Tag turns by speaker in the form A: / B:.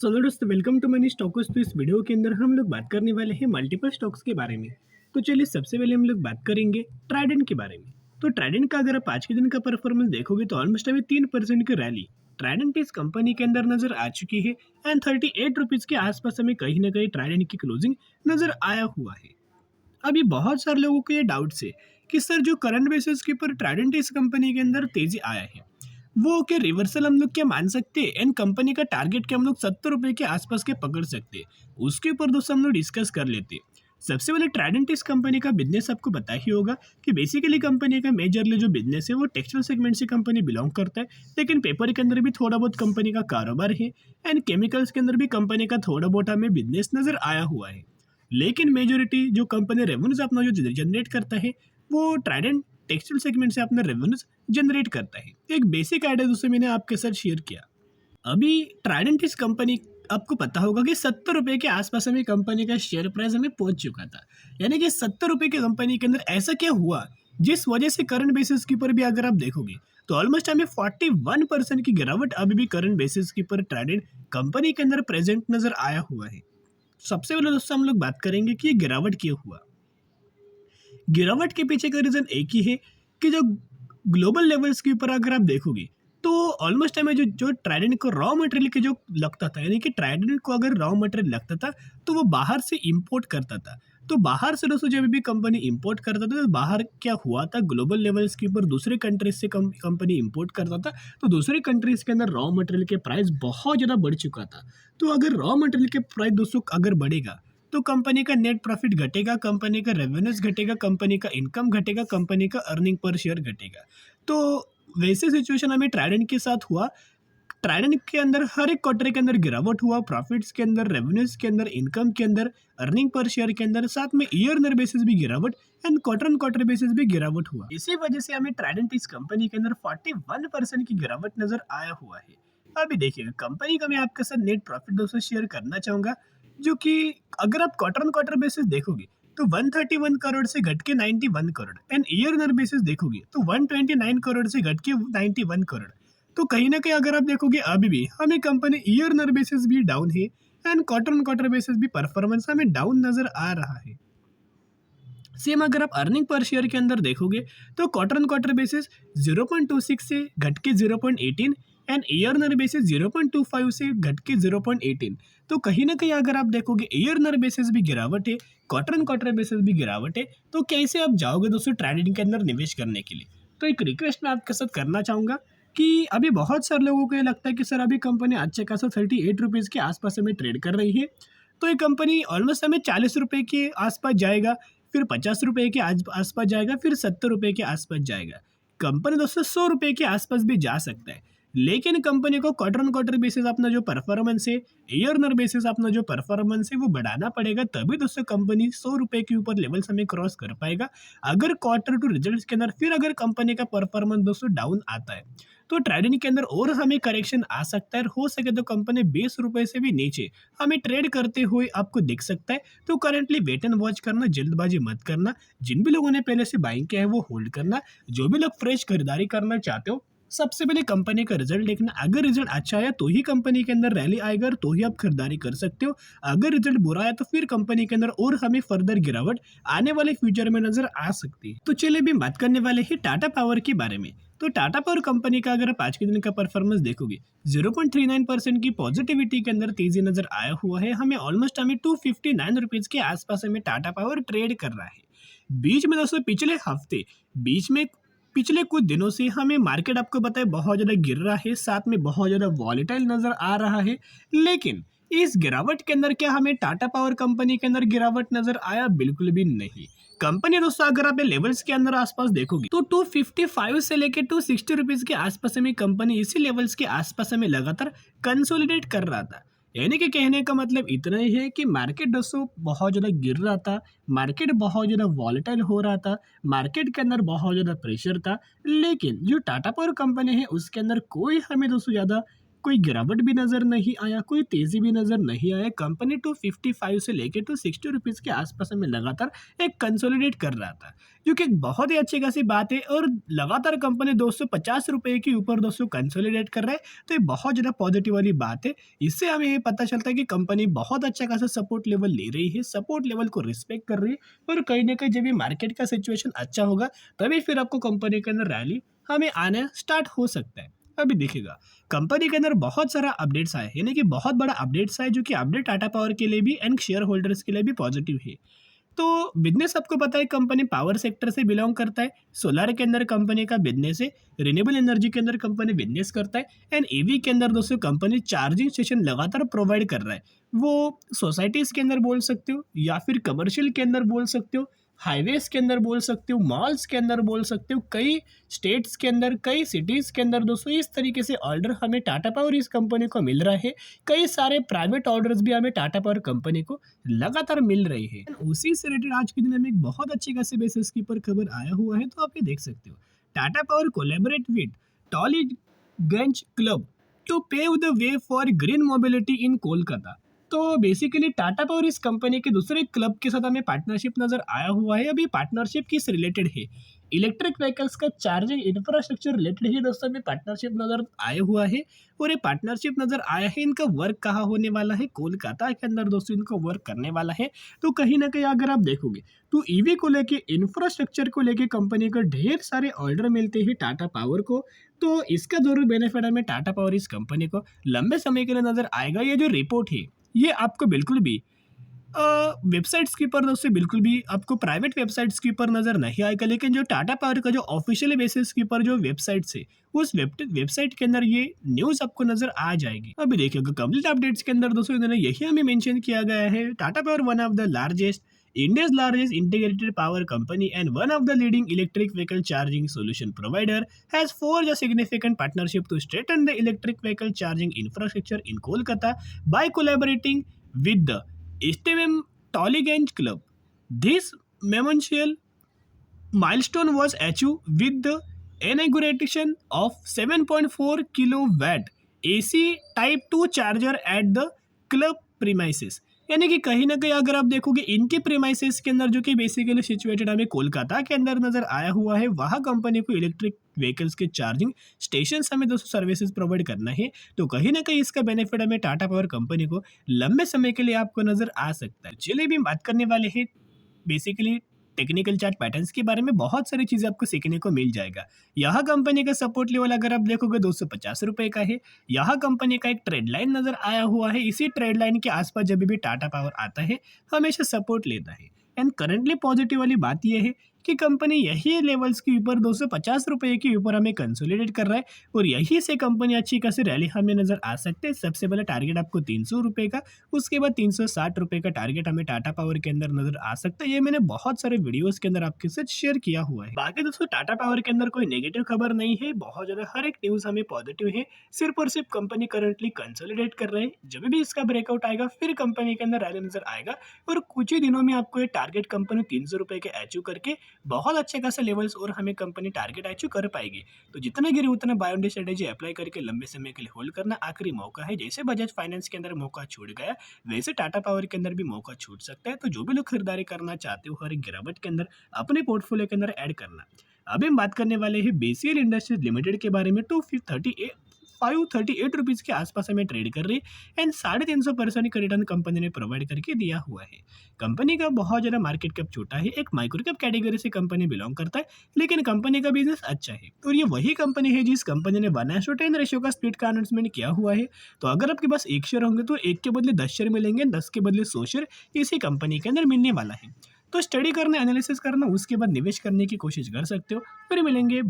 A: चलो दोस्तों, welcome to money stocks. तो इस वीडियो के अंदर हम लोग बात करने वाले हैं मल्टीपल स्टॉक्स के बारे में। तो चलिए, सबसे पहले हम लोग बात करेंगे ट्राइडेंट के बारे में। तो ट्राइडेंट का अगर आप आज के दिन का परफॉर्मेंस देखोगे तो ऑलमोस्ट अभी 3% की रैली ट्राइडेंट इस कंपनी के अंदर नजर आ चुकी है। एंड 38 रुपीज के आसपास हमें कहीं ना कहीं ट्राइडेंट की क्लोजिंग नजर आया हुआ है। अभी बहुत सारे लोगों को ये डाउट्स है कि सर, जो करंट बेसिस के ऊपर ट्राइडेंट इस कंपनी के अंदर तेजी आया है, वो क्या रिवर्सल हम लोग क्या मान सकते हैं? एंड कंपनी का टारगेट क्या हम लोग 70 रुपए के आसपास के पकड़ सकते हैं? उसके ऊपर दोस्तों हम लोग डिस्कस कर लेते हैं। सबसे पहले ट्राइडेंट इस कंपनी का बिजनेस आपको पता ही होगा कि बेसिकली कंपनी का मेजरली जो बिजनेस है वो टेक्सटाइल सेगमेंट से कंपनी बिलोंग करता है। लेकिन पेपर के अंदर भी थोड़ा बहुत कंपनी का कारोबार है। एंड केमिकल्स के अंदर भी कंपनी का थोड़ा बहुत हमें बिजनेस नजर आया हुआ है। लेकिन मेजोरिटी जो कंपनी रेवेन्यूज अपना जो जनरेट करता है, वो ट्राइडेंट टेक्सटाइल सेगमेंट से अपना रेवेन्यूज जनरेट करता है। एक बेसिक आइडिया दोस्तों मैंने आपके साथ शेयर किया। अभी ट्राइडेंट इस कंपनी, आपको पता होगा कि 70 रुपए के आसपास हमें कंपनी का शेयर प्राइस हमें पहुंच चुका था। यानी कि 70 रुपए की कंपनी के अंदर ऐसा क्या हुआ जिस वजह से करंट बेसिस के ऊपर भी अगर आप देखोगे तो ऑलमोस्ट हमें 41% की गिरावट अभी भी करंट बेसिस के ऊपर ट्राइडेंट कंपनी के अंदर प्रेजेंट नजर आया हुआ है। सबसे पहले दोस्तों हम लोग बात करेंगे कि ये गिरावट क्यों हुआ। गिरावट के पीछे का रीजन एक ही है कि जो ग्लोबल लेवल्स के ऊपर अगर आप देखोगे तो ऑलमोस्ट हमें जो जो ट्राइडेंट को रॉ मटेरियल के जो लगता था, यानी कि ट्राइडेंट को अगर रॉ मटेरियल लगता था तो वो बाहर से इंपोर्ट करता था। तो बाहर से दोस्तों जब भी कंपनी इंपोर्ट करता था तो बाहर क्या हुआ था, ग्लोबल लेवल्स के ऊपर दूसरे कंट्रीज से कंपनी इंपोर्ट करता था। तो दूसरे कंट्रीज के अंदर रॉ मटेरियल के प्राइस बहुत ज़्यादा बढ़ चुका था। तो अगर रॉ मटेरियल के प्राइस दोस्तों अगर बढ़ेगा तो कंपनी का नेट प्रॉफिट घटेगा, कंपनी का रेवेन्यूज घटेगा, कंपनी का इनकम घटेगा, कंपनी का अर्निंग पर शेयर घटेगा। तो वैसे सिचुएशन हमें ट्राइडेंट के साथ हुआ। ट्राइडेंट के अंदर हर एक क्वार्टर के अंदर गिरावट हुआ, प्रॉफिट्स के अंदर, रेवेन्यूज के अंदर, इनकम के अंदर, अर्निंग पर शेयर के अंदर, साथ में ईयर बेसिस भी गिरावट and quarter on quarter basis भी गिरावट हुआ। इसी वजह से हमें ट्राइडेंट इस कंपनी के अंदर 41% की गिरावट नजर आया हुआ है। अभी देखिए, कंपनी का मैं आपके साथ नेट प्रॉफिट दोस्तों शेयर करना चाहूंगा, जो कि अगर आप क्वार्टर ऑन क्वार्टर बेसिस देखोगे तो 131 करोड़ से घट के 91 करोड़, एंड ईयर बेसिस देखोगे तो 129 करोड़ से घट के 91 करोड़। तो कहीं ना कहीं अगर आप देखोगे अभी भी हमें कंपनी ईयर बेसिस भी डाउन है and quarter on quarter basis भी परफॉर्मेंस हमें डाउन नजर आ रहा है। सेम अगर आप अर्निंग पर शेयर के अंदर देखोगे तो क्वार्टर ऑन क्वार्टर बेसिस 0.26 से घट के 0.18 एंड ईयर बेसिस 0.25 से घट के 0.18। तो कहीं ना कहीं अगर आप देखोगे ईयर बेसिस भी गिरावट है, क्वार्टर ऑन क्वार्टर बेसिस भी गिरावट है। तो कैसे आप जाओगे दोस्तों ट्रेडिंग के अंदर निवेश करने के लिए? तो एक रिक्वेस्ट मैं आपके साथ करना चाहूंगा कि अभी बहुत सारे लोगों को ये लगता है कि सर, अभी कंपनी अच्छे खासा 38 रुपीज़ के आसपास हमें ट्रेड कर रही है, तो ये कंपनी ऑलमोस्ट हमें 40 रुपए के आसपास जाएगा, फिर 50 रुपए के आसपास जाएगा, फिर 70 रुपए के आसपास जाएगा। कंपनी दोस्तों 100 रुपए के आसपास भी जा सकता है। लेकिन कंपनी को क्वार्टर ऑन क्वार्टर बेसिस अपना जो परफॉर्मेंस है, ईयर बेसिस अपना जो परफॉर्मेंस है वो बढ़ाना पड़ेगा, तभी दोस्तों कंपनी 100 रुपए के ऊपर लेवल्स हमें क्रॉस कर पाएगा। अगर क्वार्टर टू रिजल्ट्स के अंदर फिर अगर कंपनी का परफॉर्मेंस दोस्तों डाउन आता है तो ट्रेडिंग के अंदर और हमें करेक्शन आ सकता है। हो सके तो कंपनी 20 रुपए से भी नीचे हमें ट्रेड करते हुए आपको दिख सकता है। तो करंटली वेट एंड वॉच करना, जल्दबाजी मत करना। जिन भी लोगों ने पहले से बाइंग किया है वो होल्ड करना। जो भी लोग फ्रेश खरीदारी करना चाहते हो, सबसे पहले कंपनी का रिजल्ट देखना। अगर रिजल्ट अच्छा आया तो ही कंपनी के अंदर रैली आएगा और तो ही आप खरीदारी कर सकते हो। अगर रिजल्ट बुरा आया तो फिर कंपनी के अंदर और हमें फर्दर गिरावट आने वाले फ्यूचर में नजर आ सकती है। तो चलिए, भी बात करने वाले हैं टाटा पावर के बारे में। तो टाटा पावर कंपनी का अगर आप आज के दिन का परफॉर्मेंस देखोगे, 0.39% की पॉजिटिविटी के अंदर तेजी नजर आया हुआ है। हमें 259 रुपीज के आसपास हमें टाटा पावर ट्रेड कर रहा है। बीच में दोस्तों पिछले कुछ दिनों से हमें मार्केट, आपको पता है, बहुत ज़्यादा गिर रहा है, साथ में बहुत ज़्यादा वॉलेटाइल नज़र आ रहा है। लेकिन इस गिरावट के अंदर क्या हमें टाटा पावर कंपनी के अंदर गिरावट नजर आया? बिल्कुल भी नहीं। कंपनी दोस्तों अगर आप लेवल्स के अंदर आसपास देखोगे तो 255 से लेकर 260 रुपीज के आसपास हमें कंपनी इसी लेवल्स के आसपास हमें लगातार कंसोलिडेट कर रहा था। यानी कि कहने का मतलब इतना ही है कि मार्केट दोस्तों बहुत ज़्यादा गिर रहा था, मार्केट बहुत ज़्यादा वॉलेटाइल हो रहा था, मार्केट के अंदर बहुत ज़्यादा प्रेशर था। लेकिन जो टाटा पावर कंपनी है उसके अंदर कोई हमें दोस्तों ज़्यादा कोई गिरावट भी नज़र नहीं आया, कोई तेज़ी भी नज़र नहीं आया। कंपनी 255 से लेके टू 60 रुपीज़ के आसपास हमें लगातार एक कंसोलिडेट कर रहा था, जो कि एक बहुत ही अच्छी खासी बात है। और लगातार कंपनी 250 रुपये के ऊपर दोस्तों कंसोलिडेट कर रहा है, तो ये बहुत ज़्यादा पॉजिटिव वाली बात है। इससे हमें ये पता चलता है कि कंपनी बहुत अच्छा खासा सपोर्ट लेवल ले रही है, सपोर्ट लेवल को रिस्पेक्ट कर रही है। और कहीं ना कहीं जब भी मार्केट का सिचुएशन अच्छा होगा, तभी फिर आपको कंपनी के अंदर रैली हमें आना स्टार्ट हो सकता है। अभी देखिएगा, कंपनी के अंदर बहुत सारा अपडेट्स आए, यानी कि बहुत बड़ा अपडेट्स आए, जो कि अपडेट टाटा पावर के लिए भी एंड शेयर होल्डर्स के लिए भी पॉजिटिव है। तो बिजनेस आपको पता है, कंपनी पावर सेक्टर से बिलोंग करता है। सोलर के अंदर कंपनी का बिजनेस है, रिन्यूएबल एनर्जी के अंदर कंपनी बिजनेस करता है, एंड ईवी के अंदर दोस्तों कंपनी चार्जिंग स्टेशन लगातार प्रोवाइड कर रहा है। वो सोसाइटीज़ के अंदर बोल सकते हो, या फिर कमर्शियल के अंदर बोल सकते हो, हाईवेज के अंदर बोल सकते हो, मॉल्स के अंदर बोल सकते हो, कई स्टेट्स के अंदर, कई सिटीज़ के अंदर दोस्तों इस तरीके से ऑर्डर हमें टाटा पावर इस कंपनी को मिल रहा है। कई सारे प्राइवेट ऑर्डर्स भी हमें टाटा पावर कंपनी को लगातार मिल रही है। उसी से रिलेटेड आज के दिन में एक बहुत अच्छी खासी बेसिस के ऊपर खबर आया हुआ है, तो आप ये देख सकते हो। Tata power collaborate with Tollygunge club to pave the way for green mobility in Kolkata. तो बेसिकली टाटा पावर इस कंपनी के दूसरे क्लब के साथ हमें पार्टनरशिप नजर आया हुआ है। अभी पार्टनरशिप किस रिलेटेड है? इलेक्ट्रिक व्हीकल्स का चार्जिंग इंफ्रास्ट्रक्चर रिलेटेड ही दोस्तों में पार्टनरशिप नजर आया हुआ है। और ये पार्टनरशिप नजर आया है, इनका वर्क कहाँ होने वाला है? कोलकाता के अंदर दोस्तों इनको वर्क करने वाला है। तो कहीं ना कहीं अगर आप देखोगे तो ईवी को लेके, इंफ्रास्ट्रक्चर को लेके कंपनी को ढेर सारे ऑर्डर मिलते हैं टाटा पावर को। तो इसका जरूर बेनिफिट हमें टाटा पावर इस कंपनी को लंबे समय के लिए नजर आएगा। ये जो रिपोर्ट है, ये आपको बिल्कुल भी वेबसाइट्स के ऊपर दोस्तों बिल्कुल भी आपको प्राइवेट वेबसाइट्स के ऊपर नज़र नहीं आएगा, लेकिन जो टाटा पावर का जो ऑफिशियल बेसिस के ऊपर जो वेबसाइट्स है, उस वेबसाइट के अंदर ये न्यूज़ आपको नज़र आ जाएगी। अभी देखिएगा, कंप्लीट अपडेट्स के अंदर दोस्तों इन्होंने यही हमें मेंशन किया गया है। Tata power one of the largest India's largest integrated power company and one of the leading electric vehicle charging solution provider has forged a significant partnership to strengthen the electric vehicle charging infrastructure in Kolkata by collaborating with the STM Tollyganj Club. This monumental milestone was achieved with the inauguration of 7.4 kilowatt AC Type 2 charger at the club premises। यानी कि कहीं ना कहीं अगर आप देखोगे, इनके premises के अंदर, जो कि बेसिकली सिचुएटेड हमें कोलकाता के अंदर नजर आया हुआ है, वहाँ कंपनी को इलेक्ट्रिक व्हीकल्स के चार्जिंग स्टेशन हमें दोस्तों सर्विसेज प्रोवाइड करना है। तो कहीं ना कहीं इसका बेनिफिट हमें टाटा पावर कंपनी को लंबे समय के लिए आपको नजर आ सकता है। चलिए भी बात करने वाले हैं बेसिकली टेक्निकल चार्ट पैटर्न्स के बारे में। बहुत सारी चीज़ें आपको सीखने को मिल जाएगा। यहाँ कंपनी का सपोर्ट लेवल अगर आप देखोगे 250 रुपये का है। यहाँ कंपनी का एक ट्रेड लाइन नज़र आया हुआ है। इसी ट्रेड लाइन के आसपास जब भी टाटा पावर आता है, हमेशा सपोर्ट लेता है। एंड करंटली पॉजिटिव वाली बात यह है कि कंपनी यही लेवल्स के ऊपर 250 रुपये के ऊपर हमें कंसोलिडेट कर रहा है, और यहीं से कंपनी अच्छी खासी रैली हमें नजर आ सकते हैं। सबसे पहले टारगेट आपको 300 रुपये का, उसके बाद 360 रुपये का टारगेट हमें टाटा पावर के अंदर नजर आ सकता है। ये मैंने बहुत सारे वीडियोस के अंदर आपके साथ शेयर किया हुआ है। बाकी दोस्तों टाटा पावर के अंदर कोई नेगेटिव खबर नहीं है, बहुत ज्यादा हर एक न्यूज हमें पॉजिटिव है। सिर्फ और सिर्फ कंपनी करंटली कंसोलिडेट कर रहे हैं। जब भी इसका ब्रेकआउट आएगा, फिर कंपनी के अंदर रैली नजर आएगा, और कुछ ही दिनों में आपको ये टारगेट कंपनी 300 रुपये के अचीव करके बहुत अच्छे खासे लेवल्स और हमें कंपनी टारगेट अचीव कर पाएगी। तो जितना गिरे उतना buy on day strategy apply करके लंबे समय के लिए होल्ड करना आखिरी मौका है। जैसे बजाज फाइनेंस के अंदर मौका छूट गया, वैसे टाटा पावर के अंदर भी मौका छूट सकता है। तो जो भी लोग खरीदारी करना चाहते हो, हर एक गिरावट के अंदर अपने पोर्टफोलियो के अंदर ऐड करना। अभी हम बात करने वाले हैं बीसीएल इंडस्ट्रीज लिमिटेड के बारे में। 538 रुपीज़ के आसपास हमें ट्रेड कर रही है, एंड 350% का रिटर्न कंपनी ने प्रोवाइड करके दिया हुआ है। कंपनी का बहुत ज़्यादा मार्केट कैप छोटा है, एक माइक्रो कैप कैटेगरी से कंपनी बिलोंग करता है, लेकिन कंपनी का बिजनेस अच्छा है। और ये वही कंपनी है जिस कंपनी ने 1:10 रेशियो का स्प्लिट का अनाउंसमेंट किया हुआ है। तो अगर आपके पास एक शेयर होंगे तो एक के बदले 10 शेयर मिलेंगे, 10 के बदले 100 शेयर इसी कंपनी के अंदर मिलने वाला है। तो स्टडी करना, एनालिसिस करना, उसके बाद निवेश करने की कोशिश कर सकते हो। फिर मिलेंगे।